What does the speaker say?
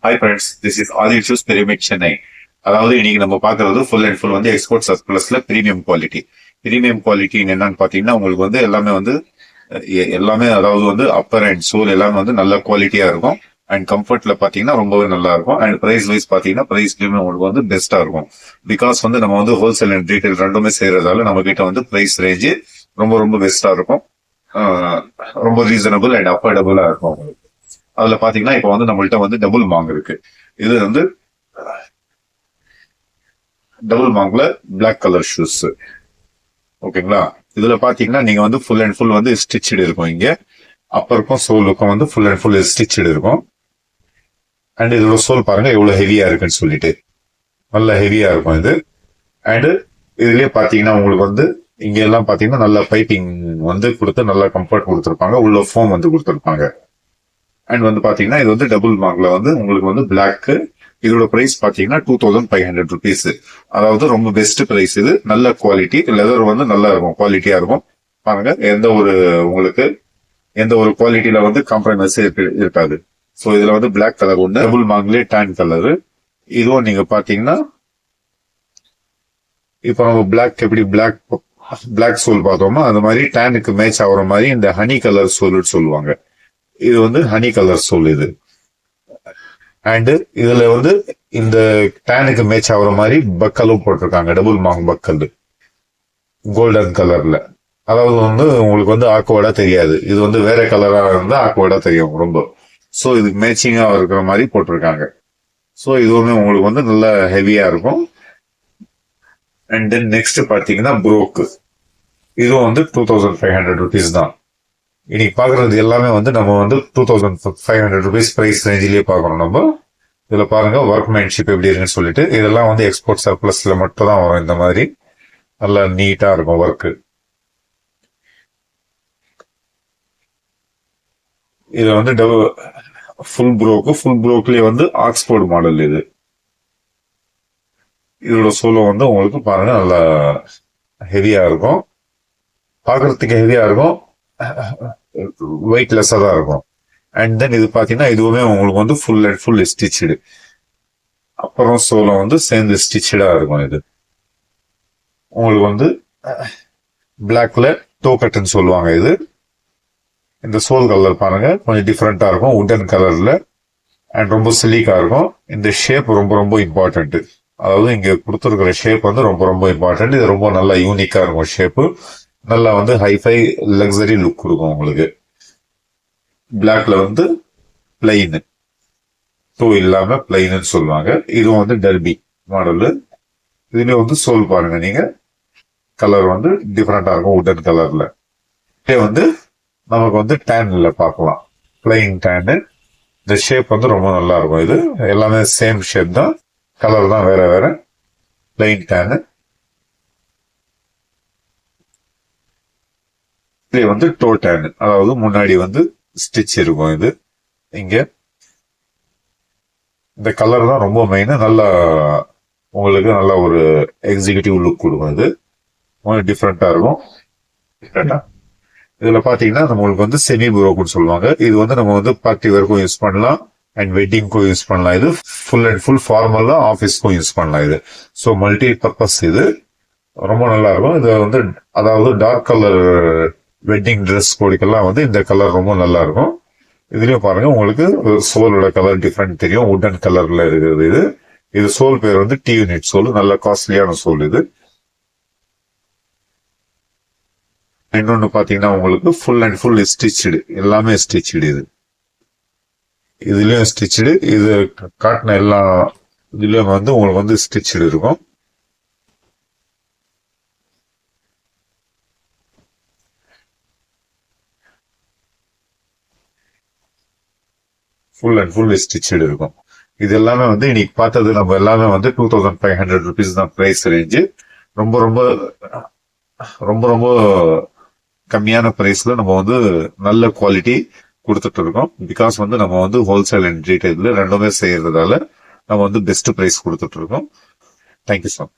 Hi friends, this is Adil shoes premium Chennai. அதாவது இன்னைக்கு நம்ம பாக்குறது ஃபுல் அண்ட் ஃபுல் வந்து எக்ஸ்போர்ட் சர்ப்ளஸ்ல பிரீமியம் குவாலிட்டி. பிரீமியம் குவாலிட்டி என்னன்னு பாத்தீங்கன்னா உங்களுக்கு வந்து எல்லாமே வந்து எல்லாமே அதாவது வந்து அப்பர் அண்ட் சோல் எல்லாமே வந்து நல்ல குவாலிட்டியா இருக்கும். அண்ட் கம்ஃபர்ட்ல பாத்தீங்கன்னா ரொம்பவே நல்லா இருக்கும். அண்ட் பிரைஸ் வைஸ் பாத்தீங்கன்னா பிரைஸ்லயுமே உங்களுக்கு வந்து பெஸ்டா இருக்கும். பிகாஸ் வந்து நம்ம வந்து ஹோல்சேல் அண்ட் ரீட்டைல் ரெண்டுமே செய்யறதால நம்ம கிட்ட வந்து பிரைஸ் ரேஞ்சு ரொம்ப ரொம்ப பெஸ்டா இருக்கும். ரொம்ப ரீசனபிள் அண்ட் அஃபோர்டபுளா இருக்கும் உங்களுக்கு. அதுல பாத்தீங்கன்னா இப்ப வந்து நம்மள்ட்ட வந்து டபுள் மாங் இருக்கு. இது வந்து டபுள் மாங்ல பிளாக் கலர் ஷூஸ். ஓகேங்களா? இதுல பாத்தீங்கன்னா நீங்க வந்து ஃபுல் அண்ட் ஃபுல் வந்து ஸ்டிச்சடு இருக்கும். இங்க அப்பருக்கும் சோலுக்கும் வந்து ஃபுல் அண்ட் ஃபுல் ஸ்டிச்சடு இருக்கும். அண்ட் இதோட சோல் பாருங்க எவ்வளவு ஹெவியா இருக்குன்னு சொல்லிட்டு, நல்ல ஹெவியா இருக்கும் இது. அண்ட் இதுலயே பாத்தீங்கன்னா உங்களுக்கு வந்து இங்க எல்லாம் பாத்தீங்கன்னா நல்ல பைப்பிங் வந்து கொடுத்து நல்ல கம்ஃபர்ட் கொடுத்துருப்பாங்க. உள்ள ஃபோம் வந்து கொடுத்துருப்பாங்க. அண்ட் வந்து பாத்தீங்கன்னா இது வந்து டபுள் மார்க்ல வந்து உங்களுக்கு வந்து பிளாக். இதோட பிரைஸ் பாத்தீங்கன்னா 2500 rupees. அதாவது ரொம்ப பெஸ்ட் பிரைஸ். இது நல்ல குவாலிட்டி, லெதர் வந்து நல்லா இருக்கும், குவாலிட்டியா இருக்கும். பாருங்க, உங்களுக்கு எந்த ஒரு குவாலிட்டியில வந்து காம்ப்ரமைஸ் இருக்காது. சோ இதுல வந்து பிளாக் கலர் ஒன்று, டபுள் மார்க்லயே டேன் கலர். இதுவும் நீங்க பாத்தீங்கன்னா இப்ப நம்ம பிளாக் எப்படி பிளாக் சோல் பார்த்தோமோ அந்த மாதிரி டேனுக்கு மேட்ச் ஆகுற மாதிரி இந்த ஹனி கலர் சோல் சொல்லுவாங்க. இது வந்து ஹனி கலர் சோல் இது. அண்ட் இதுல வந்து இந்த டேனுக்கு மேட்ச் ஆகுற மாதிரி பக்கலும் போட்டிருக்காங்க, டபுள் மாங் பக்கல் கோல்டன் கலர்ல. அதாவது வந்து உங்களுக்கு வந்து ஆக்வர்டா தெரியாது. இது வந்து வேற கலரா இருந்தா ஆக்வர்டா தெரியும் ரொம்ப. சோ இதுக்கு மேட்சிங்கா இருக்கிற மாதிரி போட்டிருக்காங்க. சோ இதுவுமே உங்களுக்கு வந்து நல்ல ஹெவியா இருக்கும். அண்ட் தென் நெக்ஸ்ட் பாத்தீங்கன்னா ப்ரோக்கு. இதுவும் வந்து 2500 rupees தான். இன்னைக்கு பாக்குறது எல்லாமே வந்து நம்ம வந்து 2500 rupees பிரைஸ் ரேஞ்சிலேயே பாக்குறோம். நம்ம இதுல பாருங்க ஒர்க்மேன்ஷிப் எப்படி இருக்குன்னு சொல்லிட்டு. இதெல்லாம் வந்து எக்ஸ்போர்ட் சர்ப்ளஸ்ல மட்டும் தான் வரும். இந்த மாதிரி நல்லா நீட்டா இருக்கும் ஒர்க். இது வந்து ஃபுல் ப்ரோக்லயே வந்து ஆக்ஸ்போர்ட் மாடல் இது. இதோட சோலோ வந்து உங்களுக்கு பாருங்க நல்லா ஹெவியா இருக்கும். பாக்குறதுக்கு ஹெவியா இருக்கும், வெயிட்லெஸ்ஸா தான் இருக்கும். அண்ட் தென் இது பாத்தீங்கன்னா இதுவுமே உங்களுக்கு வந்து ஃபுல் அண்ட் ஃபுல் ஸ்டிச்சடு. அப்புறம் சோளம் வந்து சேர்ந்து ஸ்டிச்சடா இருக்கும். இது உங்களுக்கு வந்து பிளாக்ல டோ கட்டன் சொல்லுவாங்க. இது இந்த சோல் கலர் பாருங்க கொஞ்சம் டிஃப்ரெண்டா இருக்கும், உட்டன் கலர்ல. அண்ட் ரொம்ப சிலிக்கா இருக்கும். இந்த ஷேப் ரொம்ப ரொம்ப இம்பார்ட்டன்ட். அதாவது இங்க கொடுத்துருக்கிற ஷேப் வந்து ரொம்ப ரொம்ப இம்பார்ட்டன்ட். இது ரொம்ப நல்லா யூனிக்கா இருக்கும் ஷேப்பு. நல்லா வந்து ஹைஃபை லக்ஸரி லுக் கொடுக்கும் உங்களுக்கு. பிளாக்ல வந்து பிளைன் டூ இல்லாம பிளைன்னு சொல்லுவாங்க. இதுவும் வந்து டர்பி மாடலு. இதுல வந்து சோல் பாருங்க நீங்க, கலர் வந்து டிஃப்ரெண்டா இருக்கும், உட்டன் கலர்ல. இதே வந்து நமக்கு வந்து டேன்ல பார்க்கலாம், பிளைன் டேனு. இந்த ஷேப் வந்து ரொம்ப நல்லா இருக்கும். இது எல்லாமே சேம் ஷேப் தான், கலர் தான் வேற வேற. பிளைன் டேனு. இது வந்து டோ டேன், அதாவது முன்னாடி வந்து ஸ்டிச் இருக்கும். இது இங்க இந்த கலர் தான் ரொம்ப மெயின். நல்லா உங்களுக்கு நல்ல ஒரு எக்ஸிகியூட்டிவ் லுக் கொடுக்கும். இது கொஞ்சம் டிஃப்ரெண்டா இருக்கும். இதுல பாத்தீங்கன்னா நம்மளுக்கு வந்து செமி ப்ரோக்குன்னு சொல்லுவாங்க. இது வந்து நம்ம வந்து பார்ட்டி வேர்க்கும் யூஸ் பண்ணலாம் அண்ட் வெட்டிங்க்கும் யூஸ் பண்ணலாம். இது ஃபுல் அண்ட் ஃபுல் ஃபார்மல் தான், ஆஃபீஸ்க்கும் யூஸ் பண்ணலாம் இது. So multi purpose. இது ரொம்ப நல்லா இருக்கும். இது வந்து அதாவது டார்க் கலர் வெட்டிங் ட்ரெஸ் கோடிக்கெல்லாம் வந்து இந்த கலர் ரொம்ப நல்லா இருக்கும். இதுலயும் பாருங்க உங்களுக்கு சோலோட கலர் டிஃப்ரெண்ட் தெரியும், உட்டன் கலர்ல இருக்குது. இது சோல் பேர் வந்து டி யூனிட் சோல், நல்ல காஸ்ட்லியான சோல் இது. இன்னொன்னு பாத்தீங்கன்னா உங்களுக்கு ஃபுல் அண்ட் ஃபுல் ஸ்டிச்சடு, எல்லாமே ஸ்டிச்சடு. இதுலயும் ஸ்டிச்சடு. இது காட்டின எல்லா இதுலயும் வந்து உங்களுக்கு வந்து ஸ்டிச்சடு இருக்கும். ஃபுல் அண்ட் ஃபுல் ஸ்டிச்சடு இருக்கும். இது எல்லாமே வந்து இன்னைக்கு பார்த்தது நம்ம எல்லாமே வந்து 2500 rupees தான் பிரைஸ் ரேஞ்சு. ரொம்ப ரொம்ப ரொம்ப ரொம்ப கம்மியான பிரைஸ்ல நம்ம வந்து நல்ல குவாலிட்டி கொடுத்துட்டு இருக்கோம். பிகாஸ் வந்து நம்ம வந்து ஹோல்சேல் அண்ட் ரீட்டைல் ரெண்டுமே செய்யறதால நம்ம வந்து பெஸ்ட் பிரைஸ் கொடுத்துட்டு இருக்கோம். Thank you sir.